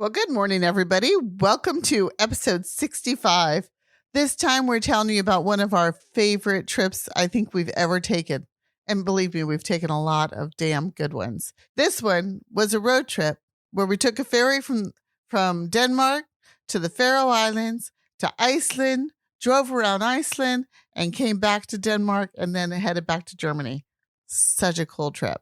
Well, good morning, everybody. Welcome to episode 65. This time we're telling you about one of our favorite trips I think we've ever taken. And believe me, we've taken a lot of damn good ones. This one was a road trip where we took a ferry from Denmark to the Faroe Islands to Iceland, drove around Iceland, and came back to Denmark and then headed back to Germany. Such a cool trip.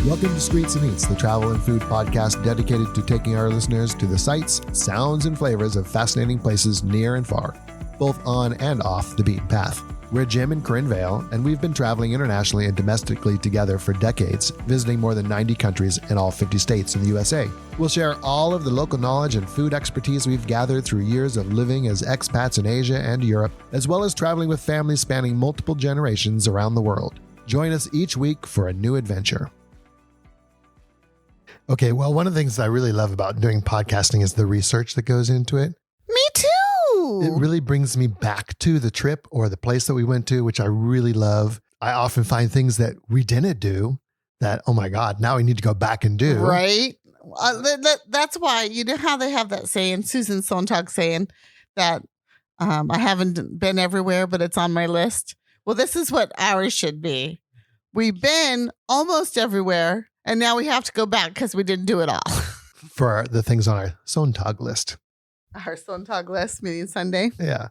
Welcome to Streets and Eats, the travel and food podcast dedicated to taking our listeners to the sights, sounds, and flavors of fascinating places near and far, both on and off the beaten path. We're Jim and Corinne Vale, and we've been traveling internationally and domestically together for decades, visiting more than 90 countries in all 50 states in the USA. We'll share all of the local knowledge and food expertise we've gathered through years of living as expats in Asia and Europe, as well as traveling with families spanning multiple generations around the world. Join us each week for a new adventure. Okay, well, one of the things that I really love about doing podcasting is the research that goes into it. Me too. It really brings me back to the trip or the place that we went to, which I really love. I often find things that we didn't do that, oh my God, now we need to go back and do. Right. That's why, you know how they have that saying, Susan Sontag saying that I haven't been everywhere, but it's on my list. Well, this is what ours should be. We've been almost everywhere. And now we have to go back because we didn't do it all. For the things on our Sontag list. Our Sontag list, meaning Sunday. Yeah.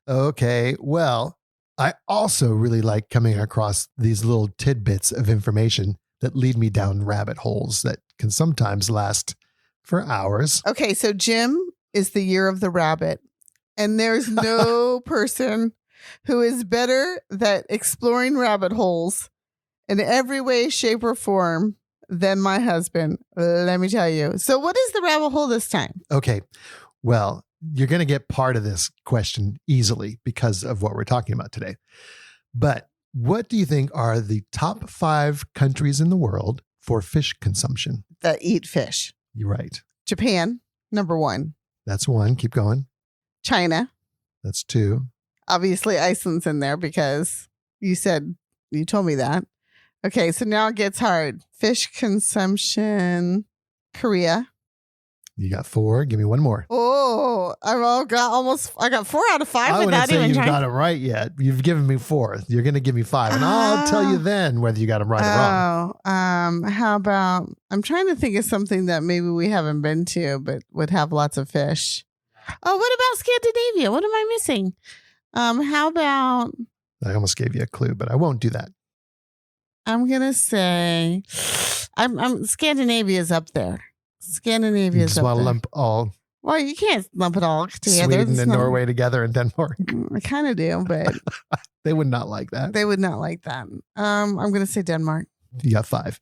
Okay. Well, I also really like coming across these little tidbits of information that lead me down rabbit holes that can sometimes last for hours. Okay. So Jim is the year of the rabbit. And there's no person who is better at exploring rabbit holes in every way, shape, or form than my husband. Let me tell you. So what is the rabbit hole this time? Okay. Well, you're going to get part of this question easily because of what we're talking about today. But what do you think are the top 5 countries in the world for fish consumption? That eat fish. You're right. Japan, number 1. That's 1. Keep going. China. That's 2. Obviously, Iceland's in there because you told me that. Okay, so now it gets hard. Fish consumption, Korea. You got 4. Give me one more. Oh, I got 4 out of 5 I without wouldn't say even you've trying. got it right yet. You've given me 4. You're going to give me 5, and I'll tell you then whether you got them right or wrong. How about, I'm trying to think of something that maybe we haven't been to, but would have lots of fish. Oh, what about Scandinavia? What am I missing? How about? I almost gave you a clue, but I won't do that. I'm gonna say, Scandinavia's up there. Scandinavia's you just up want there. to lump all. Well, you can't lump it all together. Sweden and Norway together and Denmark. I kind of do, but they would not like that. They would not like that. I'm gonna say Denmark. You got 5.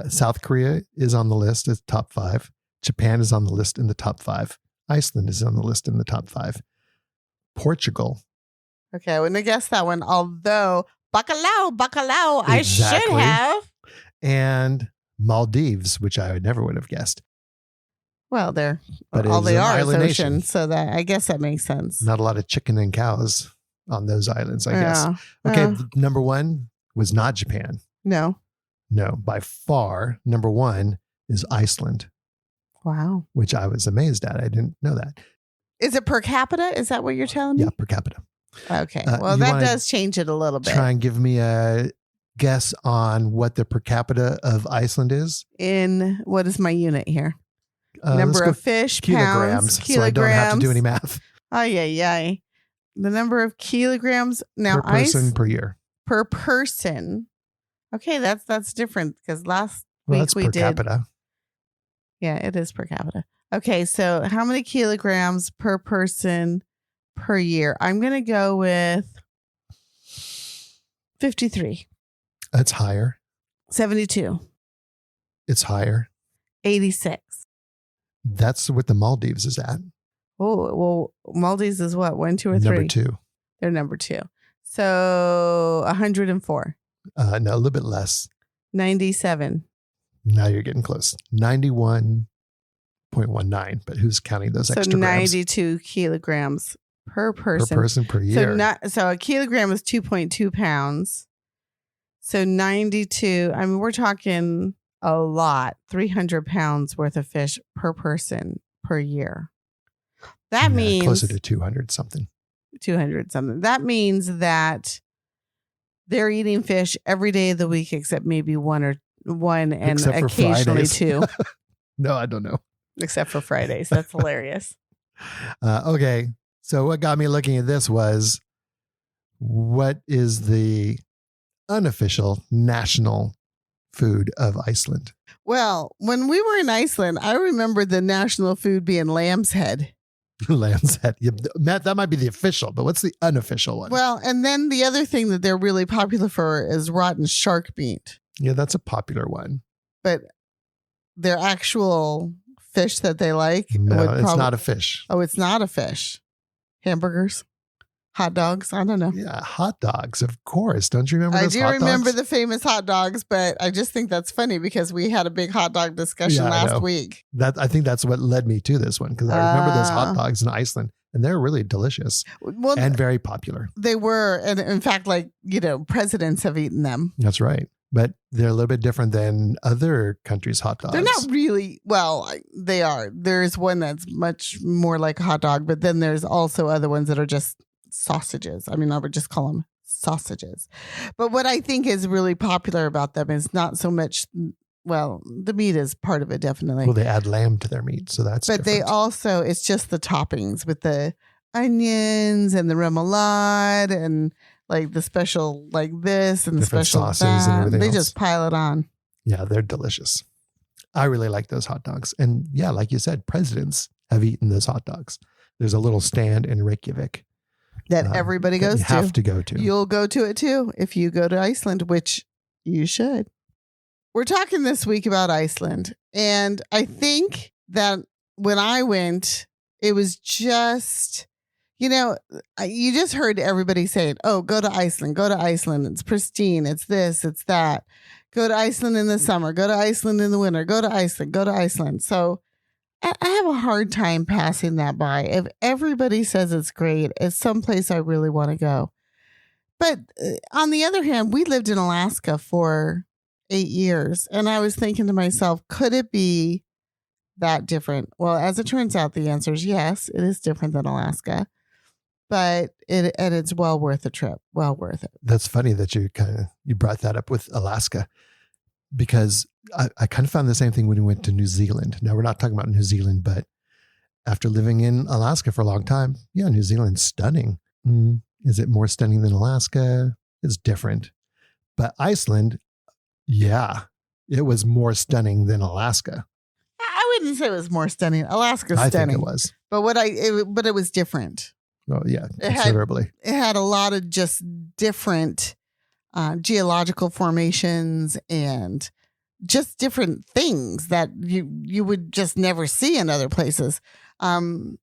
South Korea is on the list as top 5. Japan is on the list in the top 5. Iceland is on the list in the top 5. Portugal. Okay, I wouldn't have guessed that one. Although bacalao, I should have. And Maldives, which I never would have guessed. Well, but all they are is ocean, nation. So that I guess that makes sense. Not a lot of chicken and cows on those islands, I guess. Okay, number 1 was not Japan. No, by far, number 1 is Iceland. Wow. Which I was amazed at. I didn't know that. Is it per capita? Is that what you're telling me? Yeah, per capita. Okay. Well, that does change it a little bit. Try and give me a guess on what the per capita of Iceland is. In what is my unit here? Number of fish, kilograms, pounds, so I don't have to do any math. The number of kilograms now per person per year. Per person. Okay, that's different because last week we per did. Capita. Yeah, it is per capita. Okay, so how many kilograms per person per year? I'm going to go with 53. That's higher. 72. It's higher. 86. That's what the Maldives is at. Oh, well, Maldives is what? 1, 2, or 3? Number 2. They're number 2. So 104. No, a little bit less. 97. Now you're getting close. 91.19. But who's counting those extra grams? 92 kilograms per person. Per person per year. So a kilogram is 2.2 pounds. So 92. I mean, we're talking a lot, 300 pounds worth of fish per person per year. That means closer to 200 something. 200 something. That means that they're eating fish every day of the week except maybe one and Except for occasionally Fridays. 2. No, I don't know. Except for Fridays. That's hilarious. Okay. So what got me looking at this was, what is the unofficial national food of Iceland? Well, when we were in Iceland, I remember the national food being lamb's head. Lamb's head. Yeah, Matt, that might be the official, but what's the unofficial one? Well, and then the other thing that they're really popular for is rotten shark meat. Yeah, that's a popular one. But their actual fish that they like. No, it's not a fish. Oh, it's not a fish. Hamburgers, hot dogs. I don't know. Yeah, hot dogs, of course. Don't you remember those hot dogs? I do remember the famous hot dogs, but I just think that's funny because we had a big hot dog discussion last week. I think that's what led me to this one, because I remember those hot dogs in Iceland, and they're really delicious and very popular. They were, and in fact, presidents have eaten them. That's right. But they're a little bit different than other countries' hot dogs. They're not really, they are. There's one that's much more like a hot dog, but then there's also other ones that are just sausages. I mean, I would just call them sausages. But what I think is really popular about them is not so much, the meat is part of it, definitely. Well, they add lamb to their meat, so that's But different. they also, it's just the toppings with the onions and the remoulade and like the special like this and the Different special sauces that. and everything They else. just pile it on. Yeah, they're delicious. I really like those hot dogs. And yeah, like you said, presidents have eaten those hot dogs. There's a little stand in Reykjavik That everybody goes you have to go to. You'll go to it too if you go to Iceland, which you should. We're talking this week about Iceland. And I think that when I went, it was just, you just heard everybody saying, oh, go to Iceland, go to Iceland. It's pristine. It's this, it's that. Go to Iceland in the summer, go to Iceland in the winter, go to Iceland, go to Iceland. So I have a hard time passing that by. If everybody says it's great, it's someplace I really want to go. But on the other hand, we lived in Alaska for 8 years. And I was thinking to myself, could it be that different? Well, as it turns out, the answer is yes, it is different than Alaska. But it's well worth the trip. Well worth it. That's funny that you brought that up with Alaska, because I kind of found the same thing when we went to New Zealand. Now, we're not talking about New Zealand, but after living in Alaska for a long time, yeah, New Zealand's stunning. Is it more stunning than Alaska? It's different. But Iceland, yeah, it was more stunning than Alaska. I wouldn't say it was more stunning. Alaska's I stunning. think it was. But it was different. Oh, yeah, considerably. It had a lot of just different geological formations and just different things that you would just never see in other places. It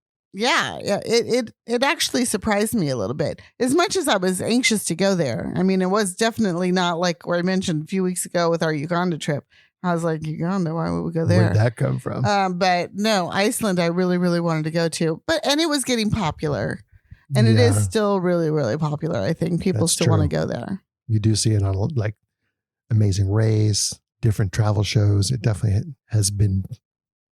actually surprised me a little bit. As much as I was anxious to go there. I mean, it was definitely not like where I mentioned a few weeks ago with our Uganda trip. I was like, Uganda, why would we go there? Where'd that come from? But no, Iceland, I really, really wanted to go to. And it was getting popular. And it is still really, really popular. I think people still want to go there. You do see it on like Amazing Race, different travel shows. It definitely has been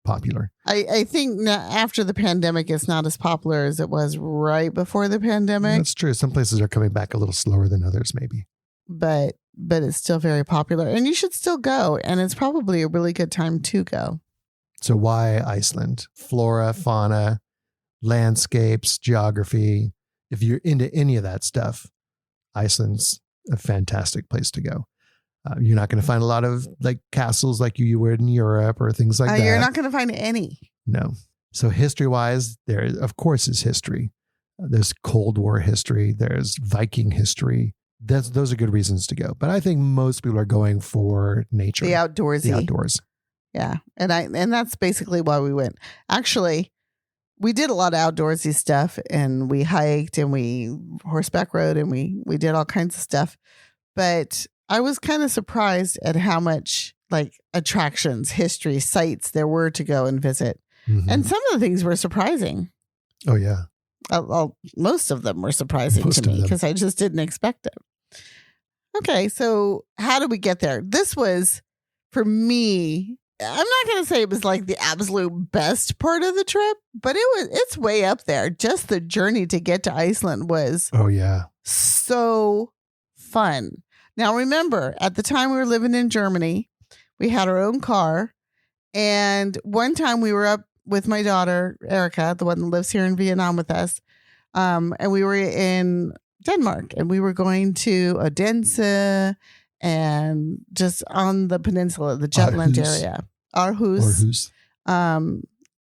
popular. I think after the pandemic, it's not as popular as it was right before the pandemic. That's true. Some places are coming back a little slower than others, maybe. But it's still very popular. And you should still go. And it's probably a really good time to go. So why Iceland? Flora, fauna, landscapes, geography. If you're into any of that stuff, Iceland's a fantastic place to go. You're not going to find a lot of like castles like you would in Europe or things like that. You're not going to find any. No. So history-wise, there, of course, is history. There's Cold War history. There's Viking history. Those are good reasons to go. But I think most people are going for nature. The outdoorsy. The outdoors. Yeah. And that's basically why we went. Actually, we did a lot of outdoorsy stuff, and we hiked and we horseback rode and we did all kinds of stuff. But I was kind of surprised at how much like attractions, history, sites there were to go and visit. Mm-hmm. And some of the things were surprising. Oh, yeah. Most of them were surprising to me because I just didn't expect it. Okay, so how did we get there? This was for me, I'm not going to say it was like the absolute best part of the trip, but it's way up there. Just the journey to get to Iceland was so fun. Now, remember, at the time we were living in Germany, we had our own car. And one time we were up with my daughter, Erica, the one that lives here in Vietnam with us. And we were in Denmark, and we were going to Odense and just on the peninsula, the Jutland area. Aarhus.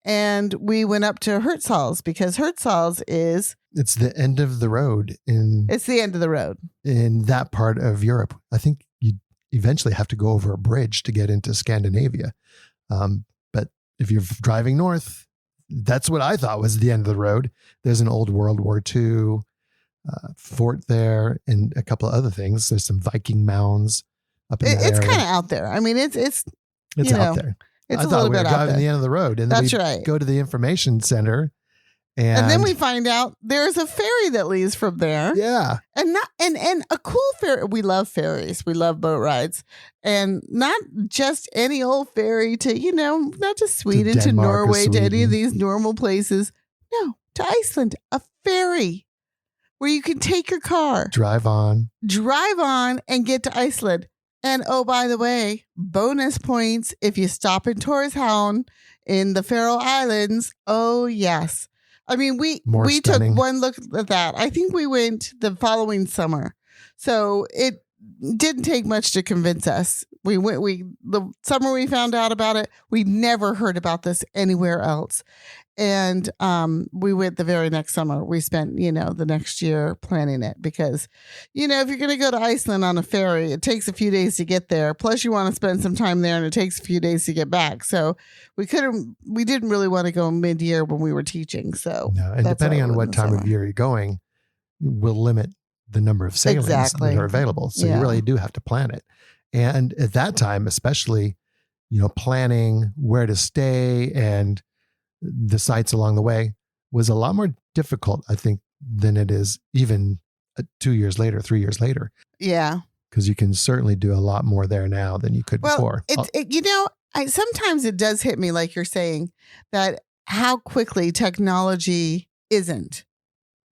And we went up to Hirtshals because Hirtshals is... It's the end of the road. It's the end of the road. In that part of Europe. I think you eventually have to go over a bridge to get into Scandinavia. But if you're driving north, that's what I thought was the end of the road. There's an old World War II fort there and a couple of other things. There's some Viking mounds up in the area. It's kind of out there. I mean, it's out there. It's I thought we were driving the end of the road, and then we go to the information center, and then we find out there's a ferry that leaves from there. Yeah, and a cool ferry. We love ferries. We love boat rides, and not just any old ferry to not to Sweden, to Norway, to any of these normal places. No, to Iceland, a ferry where you can take your car, drive on, and get to Iceland. And oh, by the way, bonus points if you stop in Tórshavn in the Faroe Islands. Oh, yes. I mean, we took one look at that. I think we went the following summer. So it didn't take much to convince us. The summer we found out about it, we never heard about this anywhere else. And we went the very next summer. We spent, the next year planning it because, if you're going to go to Iceland on a ferry, it takes a few days to get there. Plus, you want to spend some time there, and it takes a few days to get back. So we didn't really want to go mid-year when we were teaching. So no, and depending on what time of year you're going, will limit the number of sailings that are available. So you really do have to plan it. And at that time, especially, planning where to stay and the sites along the way was a lot more difficult, I think, than it is even 2 years later, 3 years later. Yeah. Because you can certainly do a lot more there now than you could before. Sometimes it does hit me, like you're saying, that how quickly technology isn't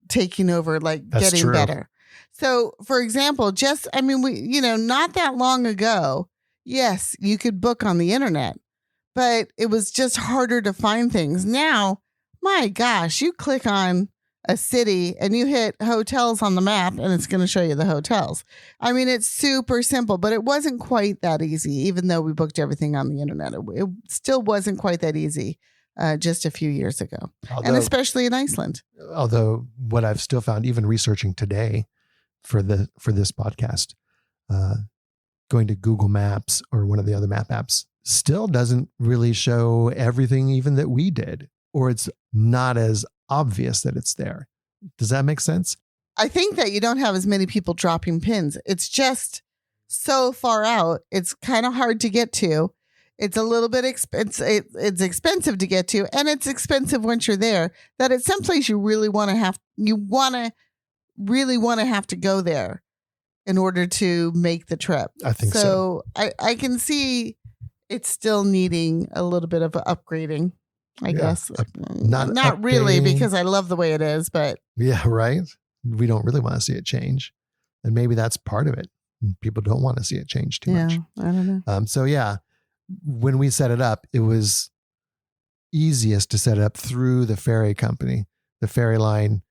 taking over, like getting better. So, for example, not that long ago, yes, you could book on the internet, but it was just harder to find things. Now, my gosh, you click on a city and you hit hotels on the map and it's going to show you the hotels. I mean, it's super simple, but it wasn't quite that easy, even though we booked everything on the internet. It still wasn't quite that easy just a few years ago, and especially in Iceland. Although what I've still found, even researching today for this podcast, going to Google Maps or one of the other map apps still doesn't really show everything even that we did, or it's not as obvious that it's there. Does that make sense? I think that you don't have as many people dropping pins. It's just so far out. It's kind of hard to get to. It's a little bit expensive. It's expensive to get to, and it's expensive once you're there. That it's someplace you really want to have. You really want to have to go there in order to make the trip. I think so. I can see it's still needing a little bit of upgrading, I guess. Not really, because I love the way it is, but yeah, right. We don't really want to see it change, and maybe that's part of it. People don't want to see it change too much. I don't know. When we set it up, it was easiest to set it up through the ferry company. The ferry line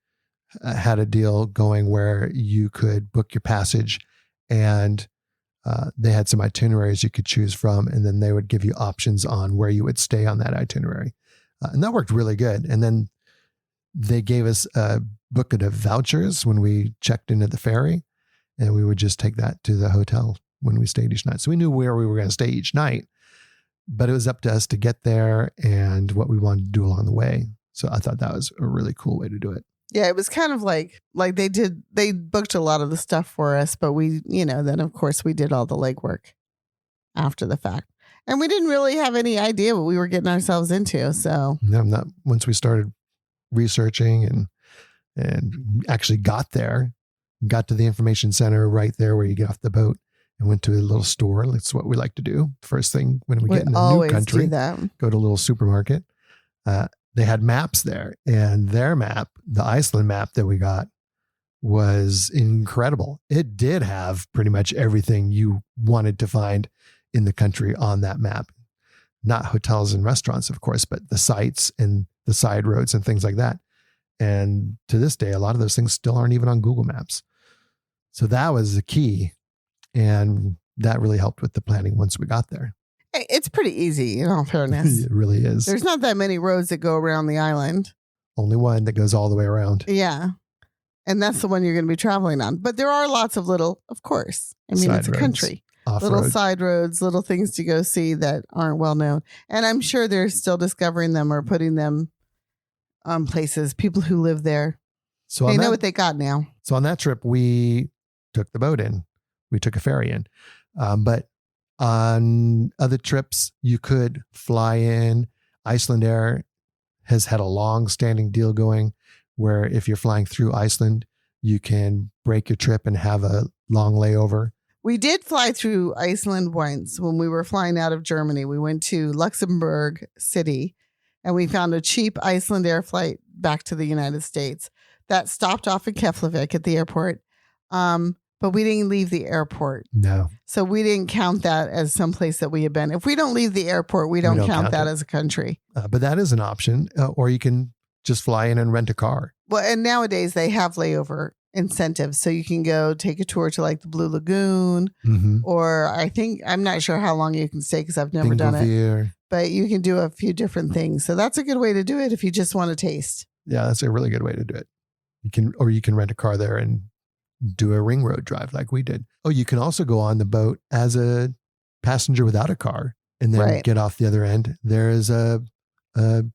had a deal going where you could book your passage, and they had some itineraries you could choose from, and then they would give you options on where you would stay on that itinerary. And that worked really good. And then they gave us a booklet of vouchers when we checked into the ferry, and we would just take that to the hotel when we stayed each night. So we knew where we were going to stay each night, but it was up to us to get there and what we wanted to do along the way. So I thought that was a really cool way to do it. Yeah, it was kind of like they booked a lot of the stuff for us, but we, then of course we did all the legwork after the fact. And we didn't really have any idea what we were getting ourselves into. So no, not once we started researching and actually got to the information center right there where you get off the boat and went to a little store. That's what we like to do. First thing when we get in a new always country, do that. go to a little supermarket. They had maps there, and their map, the Iceland map that we got, was incredible. It did have pretty much everything you wanted to find in the country on that map. Not hotels and restaurants, of course, but the sites and the side roads and things like that. And to this day, a lot of those things still aren't even on Google Maps. So that was the key. And that really helped with the planning once we got there. It's pretty easy, in all fairness. It really is. There's not that many roads that go around the island. Only one that goes all the way around. Yeah. And that's the one you're going to be traveling on. But there are lots of little, of course. I mean, Side it's a roads, country. off-road. Little side roads, little things to go see that aren't well known. And I'm sure they're still discovering them or putting them on places. People who live there, So they on know that, what they got now. So on that trip, we took the boat in. We took a ferry in. But on other trips, you could fly in. Iceland Air has had a long-standing deal going where if you're flying through Iceland, you can break your trip and have a long layover. We did fly through Iceland once when we were flying out of Germany. We went to Luxembourg City and we found a cheap Iceland Air flight back to the United States that stopped off in Keflavik at the airport. But we didn't leave the airport. No. So we didn't count that as some place that we had been. If we don't leave the airport, we don't count that as a country. But that is an option. Or you can just fly in and rent a car. Well, and nowadays they have layover incentives. So you can go take a tour to like the Blue Lagoon, or I'm not sure how long you can stay because I've never done it. But you can do a few different things. So that's a good way to do it if you just want to taste. Yeah, that's a really good way to do it. You can rent a car there and do a ring road drive like we did. Oh, you can also go on the boat as a passenger without a car and then get off the other end. There is a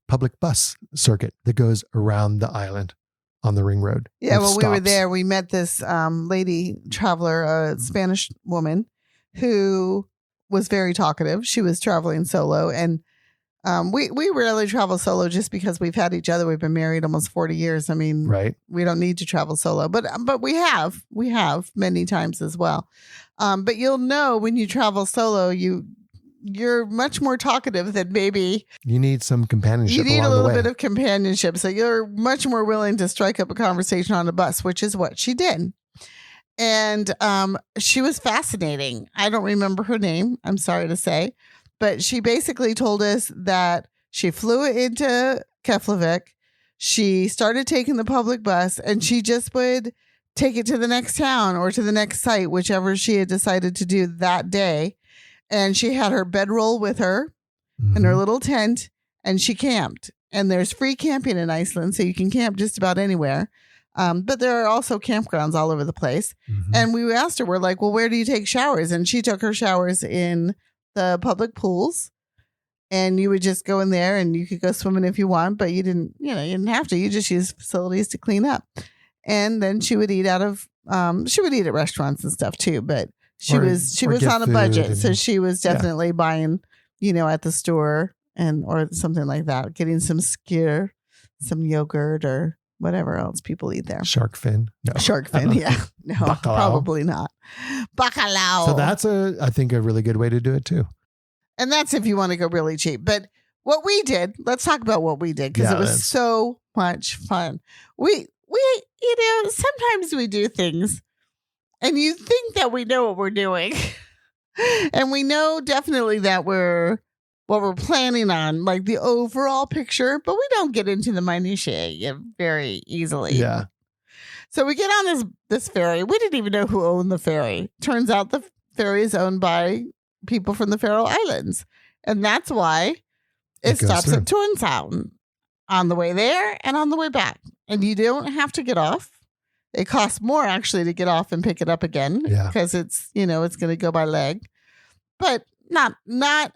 public bus circuit that goes around the island on the ring road. Yeah, well, we were there. We met this lady traveler, a Spanish woman who was very talkative. She was traveling solo, and we rarely travel solo just because we've had each other. We've been married almost 40 years. I mean, we don't need to travel solo, but we have many times as well. But you'll know when you travel solo, you're much more talkative than maybe you need some companionship. You need along a little the way. bit of companionship. So you're much more willing to strike up a conversation on a bus, which is what she did. And she was fascinating. I don't remember her name, I'm sorry to say. But she basically told us that she flew into Keflavik. She started taking the public bus and she just would take it to the next town or to the next site, whichever she had decided to do that day. And she had her bedroll with her and her little tent, and she camped. And there's free camping in Iceland, so you can camp just about anywhere. But there are also campgrounds all over the place. And we asked her, we're like, well, where do you take showers? And she took her showers in the public pools, and you would just go in there and you could go swimming if you want, but you didn't have to. You just use facilities to clean up. And then she would eat at restaurants and stuff too, but she was on a budget. So she was definitely buying, at the store or something like that, getting some skyr, some yogurt or whatever else people eat there. Shark fin. No. Shark fin. Yeah. No, Bacalao. Probably not. Bacalao. So that's I think a really good way to do it too. And that's if you want to go really cheap. But what we did, let's talk about what we did because it was so much fun. We sometimes we do things and you think that we know what we're doing. And we know definitely that what we're planning on, like the overall picture, but we don't get into the minutiae very easily. Yeah. So we get on this ferry. We didn't even know who owned the ferry. Turns out the ferry is owned by people from the Faroe Islands. And that's why it stops at Tórshavn on the way there and on the way back. And you don't have to get off. It costs more actually to get off and pick it up again because it's going to go by leg. But not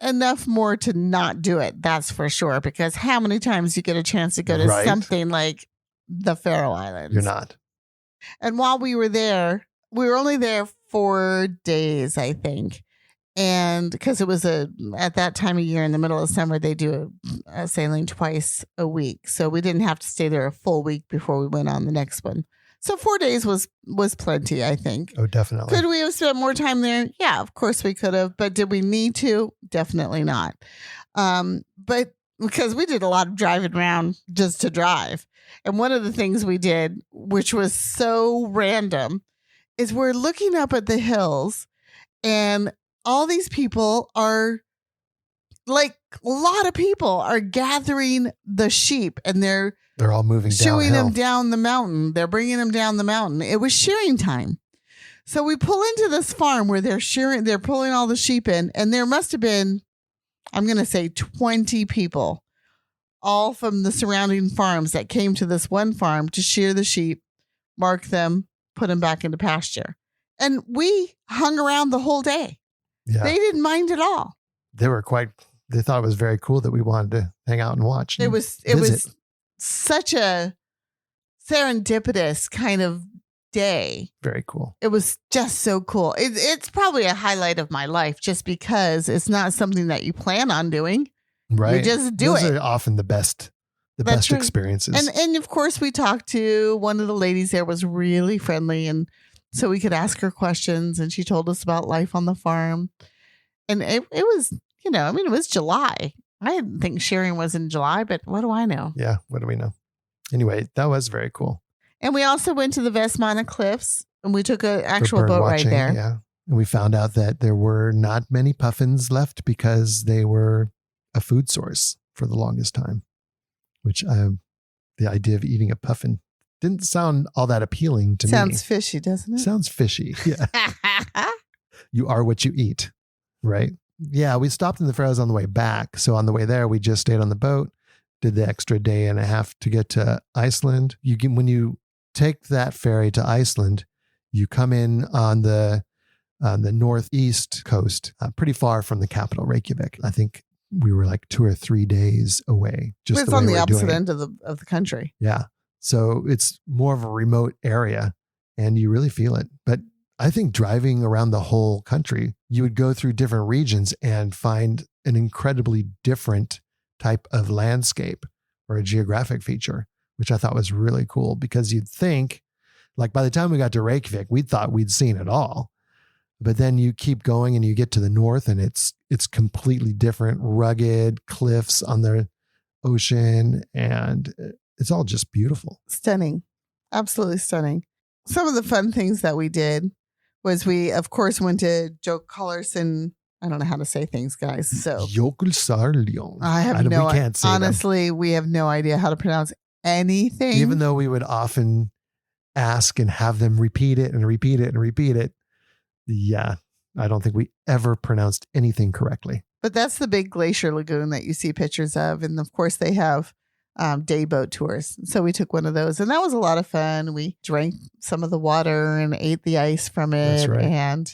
enough more to not do it. That's for sure. Because how many times you get a chance to go to something like the Faroe Islands? You're not. And while we were there, we were only there 4 days, I think. And because it was at that time of year in the middle of summer, they do a sailing twice a week. So we didn't have to stay there a full week before we went on the next one. So 4 days was plenty, I think. Oh, definitely. Could we have spent more time there? Yeah, of course we could have. But did we need to? Definitely not. But because we did a lot of driving around just to drive. And one of the things we did, which was so random, is we're looking up at the hills and all these people are like, a lot of people are gathering the sheep and they're all moving shooing downhill. them down the mountain. They're bringing them down the mountain. It was shearing time. So we pull into this farm where they're pulling all the sheep in, and there must have been, I'm going to say 20 people, all from the surrounding farms that came to this one farm to shear the sheep, mark them, put them back into pasture. And we hung around the whole day. Yeah. They didn't mind at all. They thought it was very cool that we wanted to hang out and watch. It was such a serendipitous kind of day. Very cool. It was just so cool. It's probably a highlight of my life just because it's not something that you plan on doing. Right. You just do Those it. are often the best That's right. experiences. And of course we talked to one of the ladies there, was really friendly, and so we could ask her questions, and she told us about life on the farm. And it was, it was July. I didn't think shearing was in July, but what do I know? Yeah, what do we know? Anyway, that was very cool. And we also went to the Vestmanna Cliffs, and we took an actual boat watching, ride there. Yeah. And we found out that there were not many puffins left because they were a food source for the longest time, which the idea of eating a puffin didn't sound all that appealing to me. Sounds fishy, doesn't it? Sounds fishy. Yeah. You are what you eat, right? Yeah, we stopped in the Faroes on the way back. So on the way there, we just stayed on the boat, did the extra day and a half to get to Iceland. When you take that ferry to Iceland, you come in on the northeast coast, pretty far from the capital, Reykjavik. I think we were like 2 or 3 days away. It's on the opposite end of the country. Yeah. So it's more of a remote area and you really feel it. But I think driving around the whole country, you would go through different regions and find an incredibly different type of landscape or a geographic feature, which I thought was really cool because you'd think, like by the time we got to Reykjavik, we thought we'd seen it all. But then you keep going and you get to the north and it's completely different, rugged cliffs on the ocean, and it's all just beautiful. Stunning. Absolutely stunning. Some of the fun things that we did was we, of course, went to Jökulsárlón. I don't know how to say things, guys. So Jökulsárlón. We can't say honestly, we have no idea how to pronounce anything. Even though we would often ask and have them repeat it and repeat it and repeat it. Yeah, I don't think we ever pronounced anything correctly. But that's the big glacier lagoon that you see pictures of. And of course, they have day boat tours. So we took one of those, and that was a lot of fun. We drank some of the water and ate the ice from it. That's right. And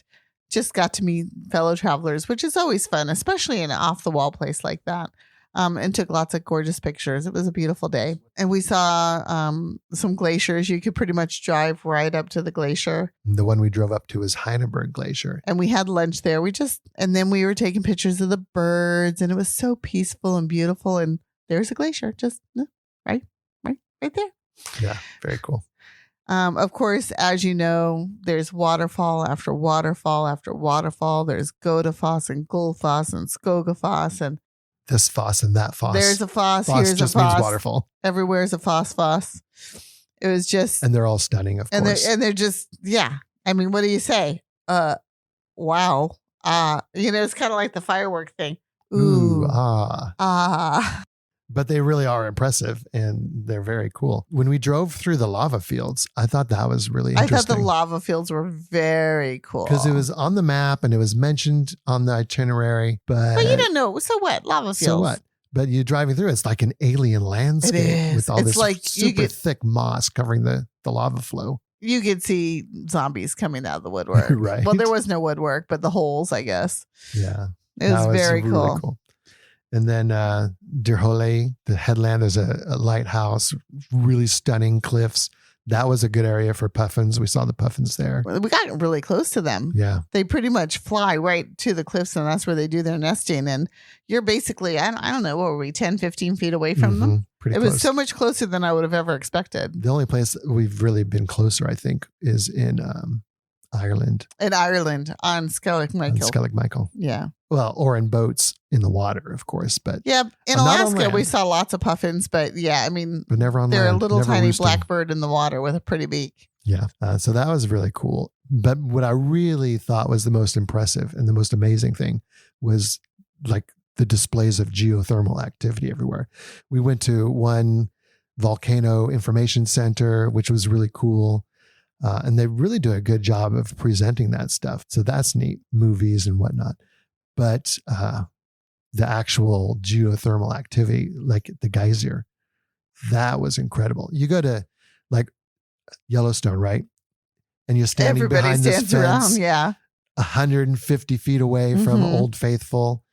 just got to meet fellow travelers, which is always fun, especially in an off-the-wall place like that. And took lots of gorgeous pictures. It was a beautiful day. And we saw some glaciers. You could pretty much drive right up to the glacier. The one we drove up to was Heineberg Glacier. And we had lunch there. And then we were taking pictures of the birds, and it was so peaceful and beautiful. And there's a glacier just right there. Yeah, very cool. Of course, as you know, there's waterfall after waterfall after waterfall. There's Godafoss and Gullfoss and Skogafoss and this foss and that foss. There's a foss. Foss Here's just a foss. means waterfall. Everywhere's a foss. It was just, and they're all stunning, of course. They're just, yeah. I mean, what do you say? Wow. It's kind of like the firework thing. Ooh, But they really are impressive and they're very cool. When we drove through the lava fields, I thought that was really interesting. I thought the lava fields were very cool. Because it was on the map and it was mentioned on the itinerary. But you don't know. So what? Lava fields. So what? But you're driving through, it's like an alien landscape. It is. With all it's this like super thick moss covering the lava flow. You could see zombies coming out of the woodwork. Right. Well, there was no woodwork, but the holes, I guess. Yeah. It was very really cool. And then Dirhole, the headland, there's a lighthouse, really stunning cliffs. that was a good area for puffins. We saw the puffins there. We got really close to them. Yeah. They pretty much fly right to the cliffs, and that's where they do their nesting. And you're basically, I don't know, what were we, 10, 15 feet away from them? Pretty it close. was so much closer than I would have ever expected. The only place we've really been closer, I think, is in Ireland. In Ireland, on Skellig Michael. Skellig Michael. Yeah. Well, or in boats in the water, of course. But yeah, in Alaska, we saw lots of puffins. But yeah, I mean, but never on they're land. a little Never tiny roosting. blackbird in the water with a pretty beak. Yeah. So that was really cool. But what I really thought was the most impressive and the most amazing thing was like the displays of geothermal activity everywhere. We went to one volcano information center, which was really cool. And they really do a good job of presenting that stuff. So that's neat, movies and whatnot. But the actual geothermal activity, like the geyser, that was incredible. You go to like Yellowstone, right? And you're standing Everybody behind this stands fence, around, yeah. 150 feet away from Old Faithful,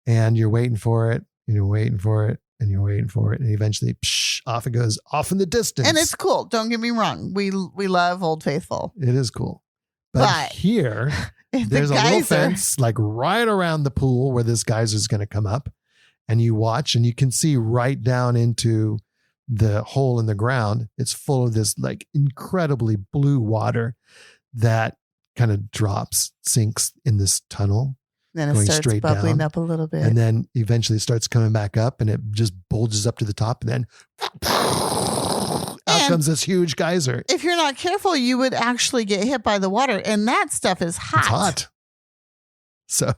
and you're waiting for it, and you're waiting for it, and you're waiting for it, and eventually, off it goes, off in the distance. And it's cool. Don't get me wrong. We love Old Faithful. It is cool. But here, there's a little fence like right around the pool where this geyser is going to come up, and you watch and you can see right down into the hole in the ground. It's full of this like incredibly blue water that kind of sinks in this tunnel. Then it starts bubbling up a little bit. And then eventually starts coming back up and it just bulges up to the top. And then out comes this huge geyser. If you're not careful, you would actually get hit by the water. And that stuff is hot. It's hot. So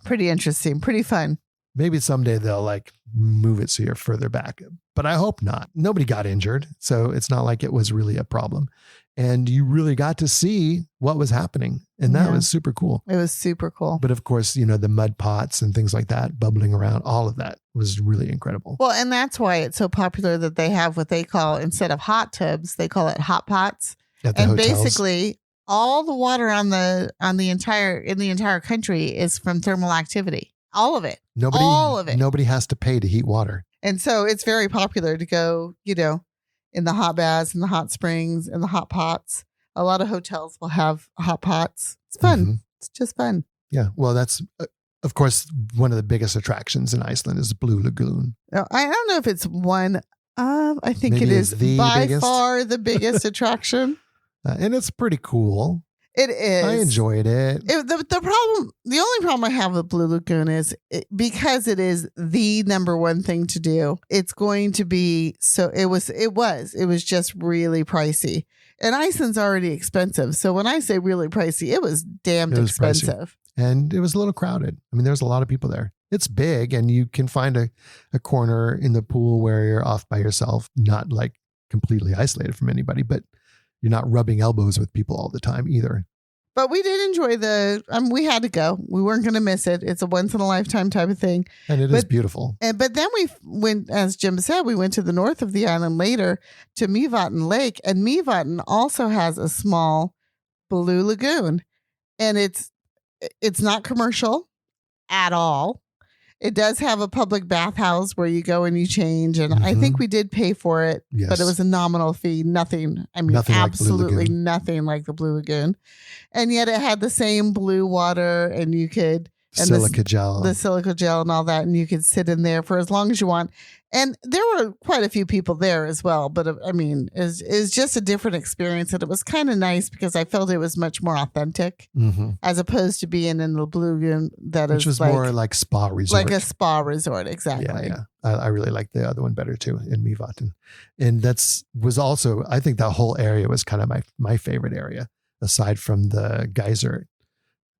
pretty interesting. Pretty fun. Maybe someday they'll like move it so you're further back. But I hope not. Nobody got injured. So it's not like it was really a problem. And you really got to see what was happening. And that was super cool. It was super cool. But of course, the mud pots and things like that bubbling around, all of that was really incredible. Well, and that's why it's so popular that they have what they call, instead of hot tubs, they call it hot pots. At the and hotels. Basically all the water in the entire country is from thermal activity. All of it. All of it. Nobody has to pay to heat water. And so it's very popular to go, in the hot baths and the hot springs and the hot pots. A lot of hotels will have hot pots. It's fun. Mm-hmm. It's just fun. Yeah. Well, that's, of course, one of the biggest attractions in Iceland is the Blue Lagoon. I don't know if it's one. I think Maybe it is by biggest. far the biggest attraction. And it's pretty cool. It is. I enjoyed it. The only problem I have with Blue Lagoon is because it is the number one thing to do. It's going to be it was just really pricey. And Iceland's already expensive. So when I say really pricey, it was damned expensive. Pricey. And it was a little crowded. I mean, there's a lot of people there. It's big and you can find a corner in the pool where you're off by yourself, not like completely isolated from anybody, but you're not rubbing elbows with people all the time either. But we did enjoy we had to go. We weren't going to miss it. It's a once in a lifetime type of thing. And it is beautiful. But then we went, as Jim said, we went to the north of the island later to Mývatn Lake. And Mývatn also has a small blue lagoon. And it's not commercial at all. It does have a public bathhouse where you go and you change. And I think we did pay for it, but it was a nominal fee. Nothing absolutely nothing like the Blue Lagoon. And yet it had the same blue water and you could, and the silica gel and all that. And you could sit in there for as long as you want. And there were quite a few people there as well. But it's just a different experience. And it was kind of nice because I felt it was much more authentic as opposed to being in the Blue Lagoon which was more like spa resort. Like a spa resort, exactly. Yeah. I really liked the other one better too in Mývatn. And was also, I think that whole area was kind of my favorite area, aside from the geyser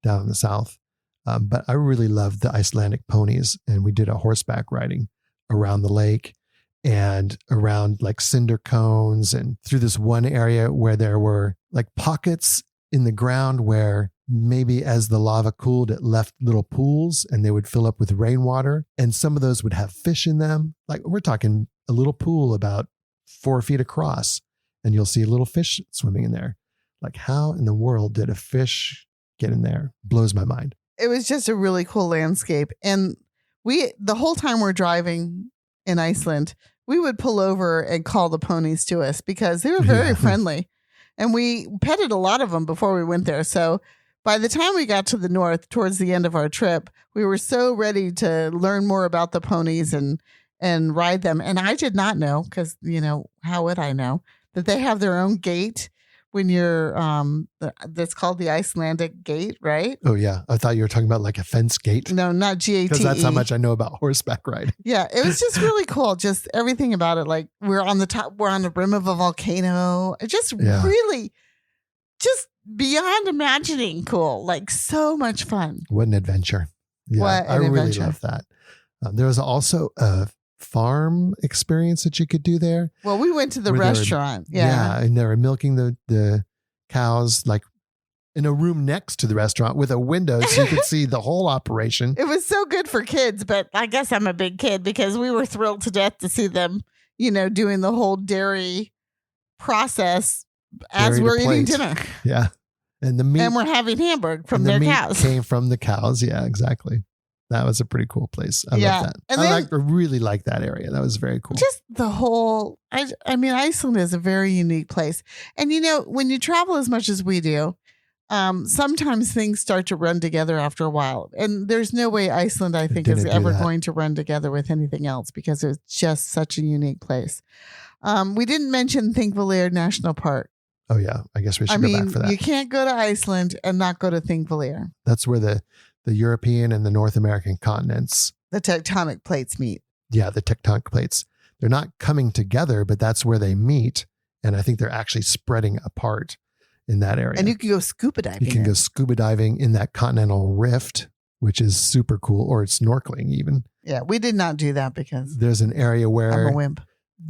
down in the south. But I really loved the Icelandic ponies, and we did a horseback riding around the lake and around like cinder cones and through this one area where there were like pockets in the ground where maybe as the lava cooled, it left little pools and they would fill up with rainwater. And some of those would have fish in them. Like we're talking a little pool about 4 feet across, and you'll see a little fish swimming in there. Like how in the world did a fish get in there? Blows my mind. It was just a really cool landscape. And the whole time we're driving in Iceland, we would pull over and call the ponies to us because they were very friendly. And we petted a lot of them before we went there. So by the time we got to the north, towards the end of our trip, we were so ready to learn more about the ponies and ride them. And I did not know, because, how would I know, that they have their own gate when you're, that's called the Icelandic gate, right? Oh, yeah. I thought you were talking about like a fence gate. No, not GATE. Because that's how much I know about horseback riding. Yeah, it was just really cool. Just everything about it. Like we're on the rim of a volcano. It just really, just beyond imagining cool. Like so much fun. What an adventure. Yeah, I really love that. There was also a farm experience that you could do there. Well, we went to the restaurant. And they were milking the cows like in a room next to the restaurant with a window so you could see the whole operation. It was so good for kids, but I guess I'm a big kid because we were thrilled to death to see them, doing the whole dairy process as we're eating dinner. Yeah. And the meat. And we're having hamburger from their cows. Came from the cows. Yeah, exactly. That was a pretty cool place. I love that. And I really like that area. That was very cool. Just the whole, Iceland is a very unique place. And when you travel as much as we do, sometimes things start to run together after a while. And there's no way Iceland, I think, is ever going to run together with anything else because it's just such a unique place. We didn't mention Thingvellir National Park. Oh, yeah. I guess we should go back for that. You can't go to Iceland and not go to Thingvellir. That's where the European and the North American continents. The tectonic plates meet. Yeah, the tectonic plates. They're not coming together, but that's where they meet. And I think they're actually spreading apart in that area. And you can go scuba diving. You can go scuba diving in that continental rift, which is super cool, or snorkeling even. Yeah, we did not do that because there's an area where I'm a wimp.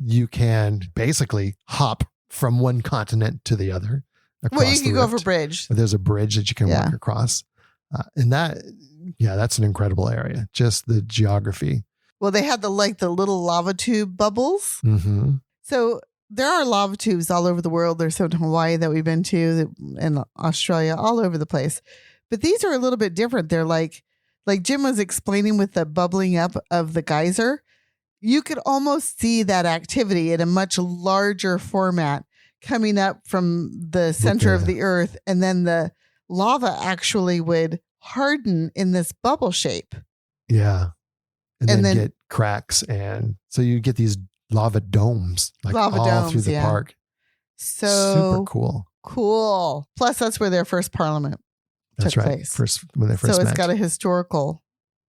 You can basically hop from one continent to the other. Well, you can go over a bridge. There's a bridge that you can walk across. And that's an incredible area. Just the geography. Well, they had the little lava tube bubbles. Mm-hmm. So there are lava tubes all over the world. There's some in Hawaii that we've been to, in Australia, all over the place. But these are a little bit different. They're like Jim was explaining with the bubbling up of the geyser. You could almost see that activity in a much larger format coming up from the center of the earth. And then the lava actually would harden in this bubble shape. Yeah. And then get cracks. And so you get these lava domes all through the park. So super cool. Cool. Plus, that's where their first parliament took place. When they first met. So it's got a historical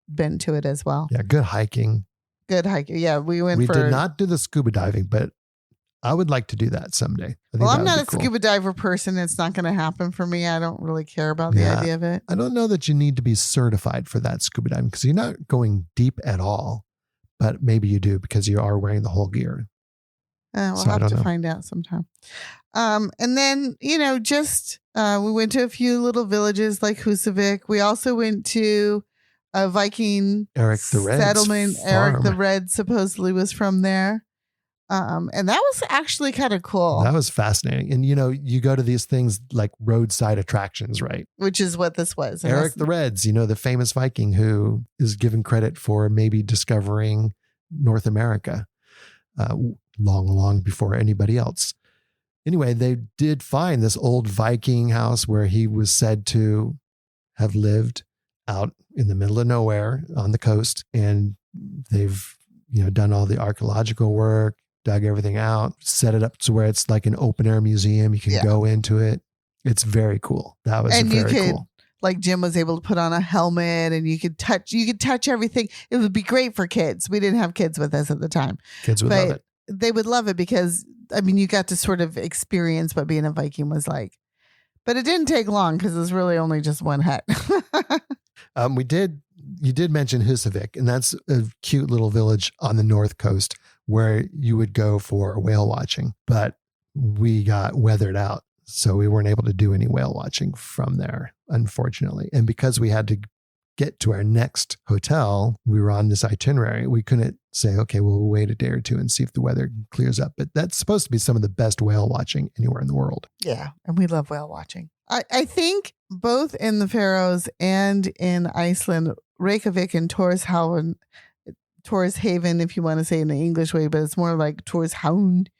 bent to it as well. Yeah. Good hiking. Yeah. We did not do the scuba diving, but I would like to do that someday. Well, I'm not a scuba diver person. It's not going to happen for me. I don't really care about the idea of it. I don't know that you need to be certified for that scuba diving because you're not going deep at all, but maybe you do because you are wearing the whole gear. We'll have to find out sometime. And then, we went to a few little villages like Husavik. We also went to a Viking settlement. Eric the Red supposedly was from there. And that was actually kind of cool. That was fascinating. And, you go to these things like roadside attractions, right? Which is what this was. Eric the Reds, the famous Viking who is given credit for maybe discovering North America long before anybody else. Anyway, they did find this old Viking house where he was said to have lived out in the middle of nowhere on the coast. And they've, done all the archaeological work, dug everything out, set it up to where it's like an open air museum. You can go into it. It's very cool. That was very cool. Like Jim was able to put on a helmet and you could touch everything. It would be great for kids. We didn't have kids with us at the time. Kids would love it. They would love it because, you got to sort of experience what being a Viking was like. But it didn't take long because it was really only just one hut. You did mention Husavik, and that's a cute little village on the north coast where you would go for whale watching, but we got weathered out. So we weren't able to do any whale watching from there, unfortunately. And because we had to get to our next hotel, we were on this itinerary. We couldn't say, okay, we'll wait a day or two and see if the weather clears up. But that's supposed to be some of the best whale watching anywhere in the world. Yeah. And we love whale watching. I think both in the Faroes and in Iceland, Reykjavik and Tórshavn tourist haven, if you want to say it in the English way, but it's more like tourist hound.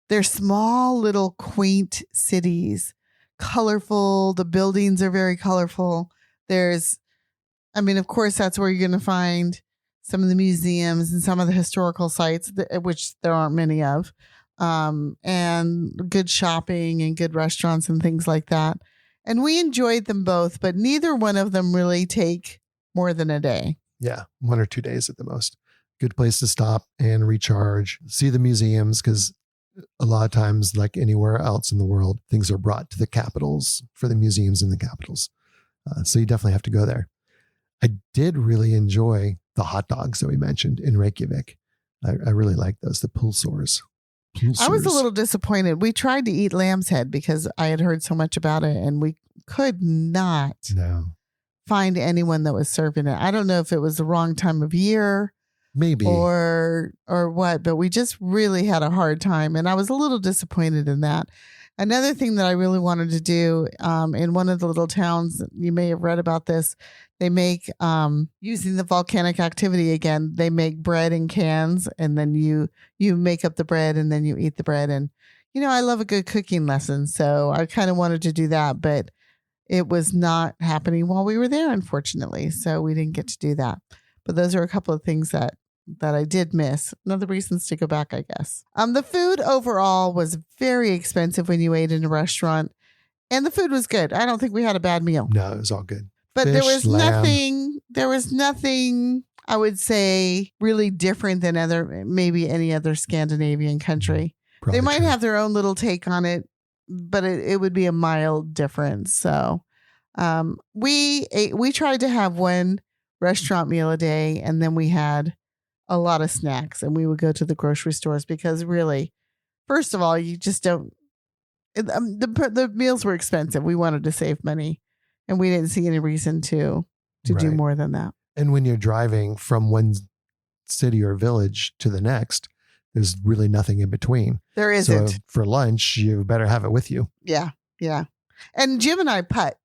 They're small, little, quaint cities, colorful. The buildings are very colorful. Of course, that's where you're going to find some of the museums and some of the historical sites, which there aren't many of, and good shopping and good restaurants and things like that. And we enjoyed them both, but neither one of them really take more than a day. Yeah, 1 or 2 days at the most. Good place to stop and recharge, see the museums, because a lot of times, like anywhere else in the world, things are brought to the capitals for the museums in the capitals. So you definitely have to go there. I did really enjoy the hot dogs that we mentioned in Reykjavik. I really like those, the pulsars. I was a little disappointed. We tried to eat lamb's head because I had heard so much about it, and we could not find anyone that was serving it. I don't know if it was the wrong time of year, maybe, or what, but we just really had a hard time, and I was a little disappointed in that. Another thing that I really wanted to do in one of the little towns, you may have read about this, they make, using the volcanic activity again, they make bread in cans, and then you make up the bread and then you eat the bread. And, I love a good cooking lesson. So I kind of wanted to do that, but it was not happening while we were there, unfortunately. So we didn't get to do that. But those are a couple of things that I did miss. Another reasons to go back, I guess. The food overall was very expensive when you ate in a restaurant, and the food was good. I don't think we had a bad meal. No, it was all good. But Fish, there was lamb. nothing I would say really different than maybe any other Scandinavian country. Probably they might true. have their own little take on it, but it would be a mild difference. So we tried to have one restaurant meal a day, and then we had a lot of snacks, and we would go to the grocery stores because really, first of all, you just don't, the meals were expensive. We wanted to save money, and we didn't see any reason to do more than that. And when you're driving from one city or village to the next, there's really nothing in between. There isn't. So for lunch, you better have it with you. Yeah. Yeah. And Jim and I putt.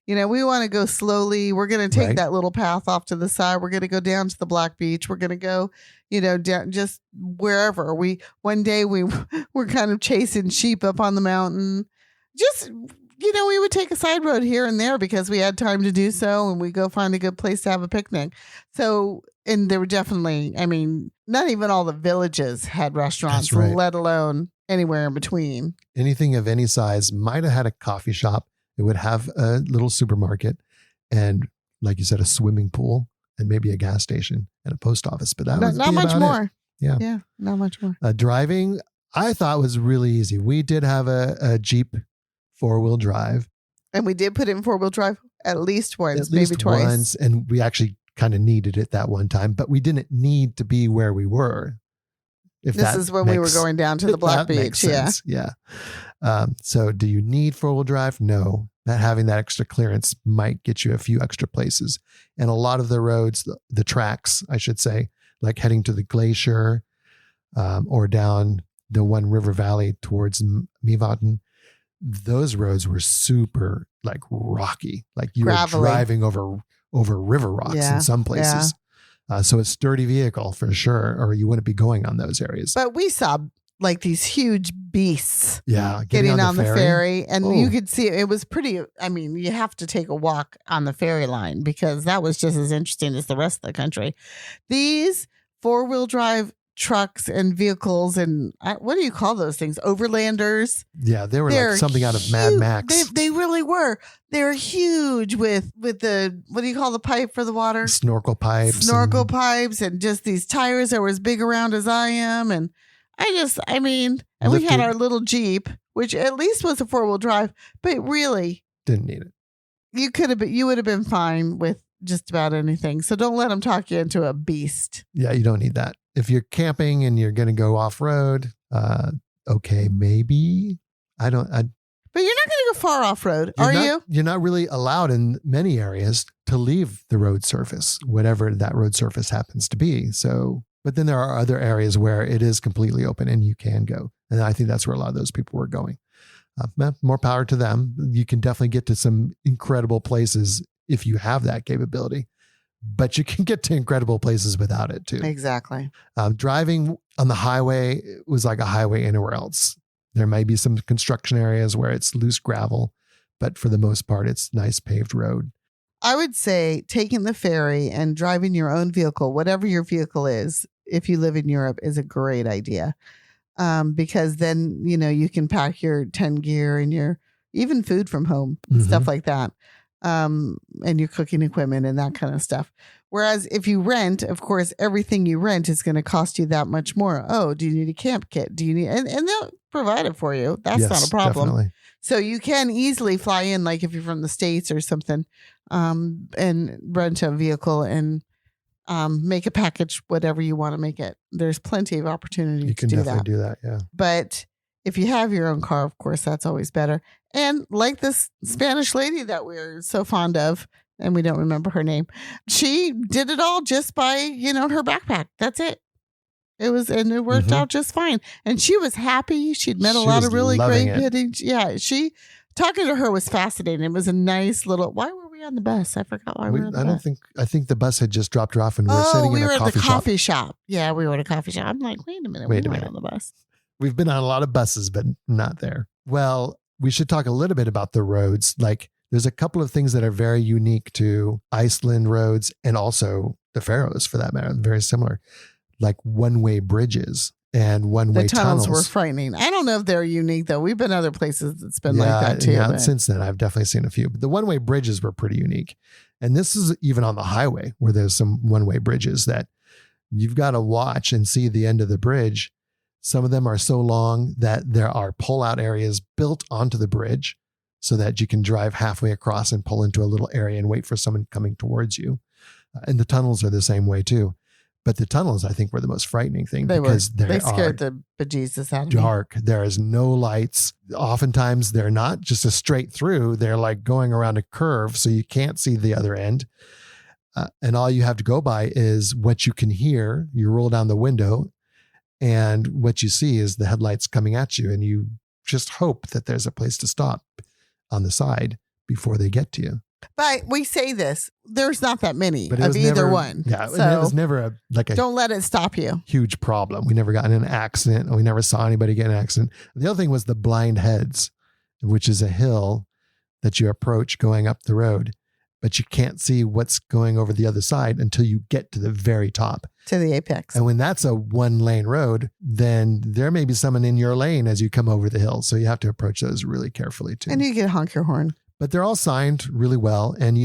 We want to go slowly. We're going to take that little path off to the side. We're going to go down to the Black Beach. We're going to go, down just wherever. One day we were kind of chasing sheep up on the mountain. Just, we would take a side road here and there because we had time to do so, and we go find a good place to have a picnic. So, and there were definitely, not even all the villages had restaurants, let alone anywhere in between. Anything of any size might have had a coffee shop. It would have a little supermarket and, like you said, a swimming pool and maybe a gas station and a post office. But that was not much more. Yeah, not much more. Driving, I thought was really easy. We did have a Jeep 4-wheel drive, and we did put it in 4-wheel drive at least once, maybe twice. Once, and we actually kind of needed it that one time, but we didn't need to be where we were. This is when we were going down to the Black Beach. Yeah. So do you need 4-wheel drive? No. Having that extra clearance might get you a few extra places. And a lot of the roads, the tracks, I should say, like heading to the glacier or down the one river valley towards Mývatn, those roads were super like rocky. Like you were driving over river rocks in some places. So a sturdy vehicle for sure, or you wouldn't be going on those areas. But we saw like these huge beasts getting on the ferry. And you could see it was pretty, you have to take a walk on the ferry line because that was just as interesting as the rest of the country. These 4-wheel drive trucks and vehicles and what do you call those things? Overlanders. Yeah, they were like something out of Mad Max. They really were. They're huge with the, what do you call the pipe for the water? Snorkel pipes and just these tires that were as big around as I am. And we had our little Jeep, which at least was a 4-wheel drive, but really didn't need it. You would have been fine with just about anything. So don't let them talk you into a beast. Yeah, you don't need that. If you're camping and you're going to go off road, okay, maybe. But you're not going to go far off road, are you? You're not really allowed in many areas to leave the road surface, whatever that road surface happens to be. So, but then there are other areas where it is completely open and you can go. And I think that's where a lot of those people were going. More power to them. You can definitely get to some incredible places if you have that capability. but you can get to incredible places without it too. Exactly. Driving on the highway was like a highway anywhere else. There may be some construction areas where it's loose gravel, but for the most part, it's nice paved road. I would say taking the ferry and driving your own vehicle, whatever your vehicle is, if you live in Europe, is a great idea. Because then, you can pack your tent gear and your even food from home, stuff like that. And your cooking equipment and that kind of stuff. Whereas if you rent, of course, everything you rent is going to cost you that much more. Oh, do you need a camp kit? Do you need, and they'll provide it for you. That's not a problem. Definitely. So you can easily fly in, like if you're from the States or something, and rent a vehicle and make a package, whatever you want to make it. There's plenty of opportunity to do that. You can definitely do that, yeah. But if you have your own car, of course, that's always better. And like this Spanish lady that we're so fond of, and we don't remember her name, she did it all just by, her backpack. That's it. And it worked out just fine. And she was happy. She'd met a lot of really great hitting. Yeah. Talking to her was fascinating. It was a nice little, why were we on the bus? I forgot why we were on the bus. I think the bus had just dropped her off and we were sitting in a coffee shop. We were at the coffee shop. Yeah, we were at a coffee shop. I'm like, wait a minute. We weren't on the bus. We've been on a lot of buses, but not there. Well, we should talk a little bit about the roads. Like there's a couple of things that are very unique to Iceland roads and also the Faroes for that matter. Very similar, like one-way bridges and one-way tunnels. The tunnels were frightening. I don't know if they're unique though. We've been other places that's been like that too. Yeah, since then I've definitely seen a few, but the one-way bridges were pretty unique. And this is even on the highway where there's some one-way bridges that you've got to watch and see the end of the bridge. Some of them are so long that there are pull-out areas built onto the bridge so that you can drive halfway across and pull into a little area and wait for someone coming towards you. And the tunnels are the same way too. But the tunnels, I think, were the most frightening thing because they scared the bejesus out of me. Dark. There is no lights. Oftentimes, they're not just a straight through. They're like going around a curve, so you can't see the other end. And all you have to go by is what you can hear. You roll down the window, and what you see is the headlights coming at you, and you just hope that there's a place to stop on the side before they get to you. But we say this, there's not that many of either one. Yeah, so it was never a don't let it stop you. Huge problem. We never got in an accident, and we never saw anybody get in an accident. The other thing was the blind heads, which is a hill that you approach going up the road, but you can't see what's going over the other side until you get to the very top. To the apex. And when that's a one-lane road, then there may be someone in your lane as you come over the hill. So you have to approach those really carefully too. And you can honk your horn. But they're all signed really well. And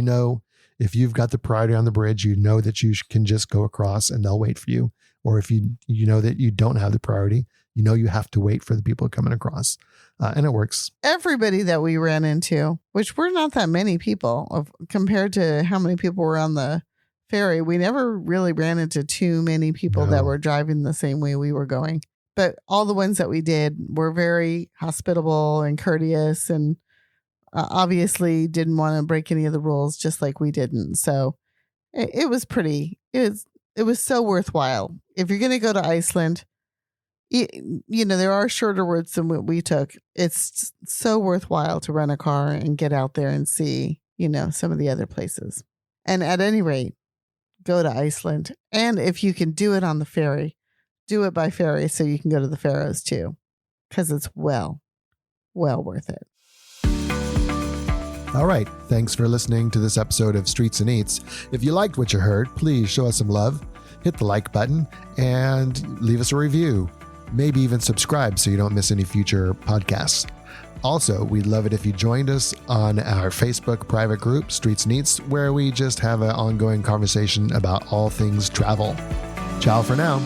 if you've got the priority on the bridge, you know that you can just go across and they'll wait for you. Or if you know that you don't have the priority, you have to wait for the people coming across. And it works. Everybody that we ran into, which were not that many people compared to how many people were on the ferry, we never really ran into too many people that were driving the same way we were going. But all the ones that we did were very hospitable and courteous and obviously didn't want to break any of the rules, just like we didn't. So it was so worthwhile. If you're going to go to Iceland, there are shorter routes than what we took. It's so worthwhile to rent a car and get out there and see, some of the other places. And at any rate, go to Iceland. And if you can do it on the ferry, do it by ferry so you can go to the Faroes too, because it's well worth it. All right. Thanks for listening to this episode of Streets and Eats. If you liked what you heard, please show us some love, hit the like button, and leave us a review. Maybe even subscribe so you don't miss any future podcasts. Also, we'd love it if you joined us on our Facebook private group, Streets and Eats, where we just have an ongoing conversation about all things travel. Ciao for now.